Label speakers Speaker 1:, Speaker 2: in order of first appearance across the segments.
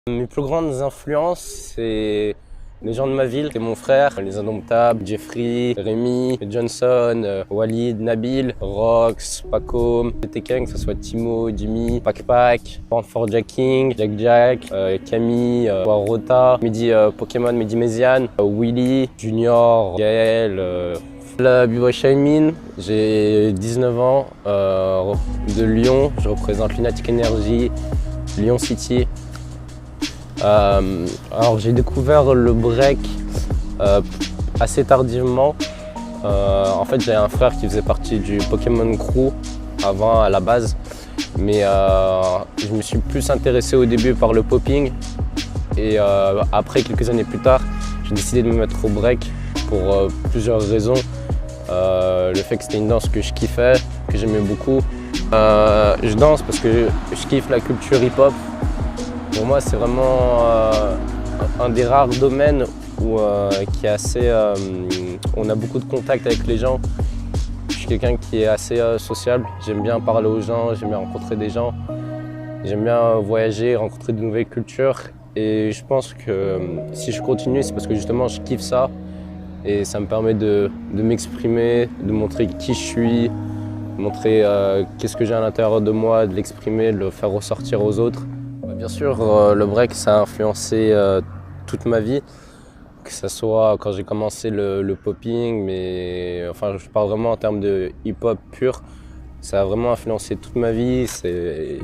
Speaker 1: Mes plus grandes influences, c'est les gens de ma ville, c'est mon frère, les Indomptables, Jeffrey, Rémi, Johnson, Walid, Nabil, Rox, Paco, Tekken, que ce soit Timo, Jimmy, Pac, Fort Jacking, Jack, Camille, Rota, Mehdi Pokémon, Mehdi Méziane, Willy, Junior, Gaël, la B-Boy Shaimin, j'ai 19 ans, de Lyon, je représente Lunatic Energy, Lyon City. Alors j'ai découvert le break assez tardivement. En fait, j'ai un frère qui faisait partie du Pokémon Crew avant à la base, mais je me suis plus intéressé au début par le popping et après, quelques années plus tard, j'ai décidé de me mettre au break pour plusieurs raisons. Le fait que c'était une danse que je kiffais, que j'aimais beaucoup. Je danse parce que je kiffe la culture hip-hop. Pour moi, c'est vraiment un des rares domaines où qui est assez, on a beaucoup de contact avec les gens. Je suis quelqu'un qui est assez sociable. J'aime bien parler aux gens, j'aime bien rencontrer des gens. J'aime bien voyager, rencontrer de nouvelles cultures. Et je pense que si je continue, c'est parce que justement, je kiffe ça. Et ça me permet de m'exprimer, de montrer qui je suis, de montrer qu'est-ce que j'ai à l'intérieur de moi, de l'exprimer, de le faire ressortir aux autres. Bien sûr, le break, ça a influencé toute ma vie, que ce soit quand j'ai commencé le popping, mais enfin, je parle vraiment en termes de hip-hop pur. Ça a vraiment influencé toute ma vie. C'est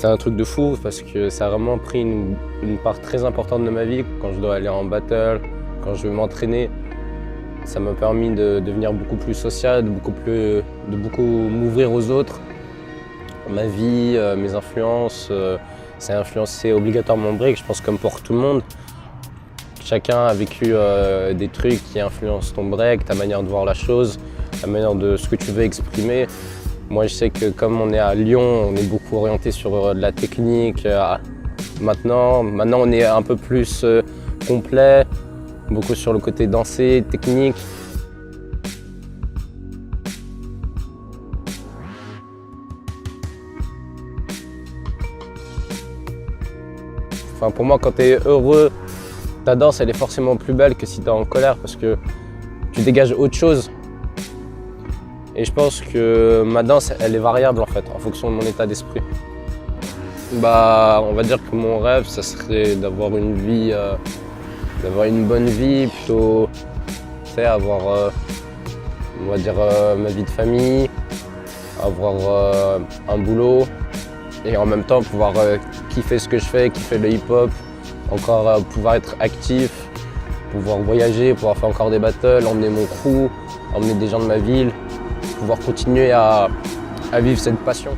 Speaker 1: un truc de fou parce que ça a vraiment pris une part très importante de ma vie. Quand je dois aller en battle, quand je veux m'entraîner, ça m'a permis de devenir beaucoup plus social, de beaucoup m'ouvrir aux autres. Ma vie, mes influences, ça a influencé obligatoirement le break, je pense comme pour tout le monde. Chacun a vécu des trucs qui influencent ton break, ta manière de voir la chose, la manière de ce que tu veux exprimer. Moi je sais que comme on est à Lyon, on est beaucoup orienté sur de la technique. Maintenant on est un peu plus complet, beaucoup sur le côté dansé, technique. Enfin, pour moi, quand tu es heureux, ta danse elle est forcément plus belle que si tu es en colère parce que tu dégages autre chose. Et je pense que ma danse elle est variable en fait, en fonction de mon état d'esprit. On va dire que mon rêve, ça serait d'avoir une vie, d'avoir une bonne vie, plutôt, tu sais, avoir, on va dire, ma vie de famille, avoir un boulot. Et en même temps pouvoir kiffer ce que je fais, kiffer le hip-hop, encore pouvoir être actif, pouvoir voyager, pouvoir faire encore des battles, emmener mon crew, emmener des gens de ma ville, pouvoir continuer à vivre cette passion.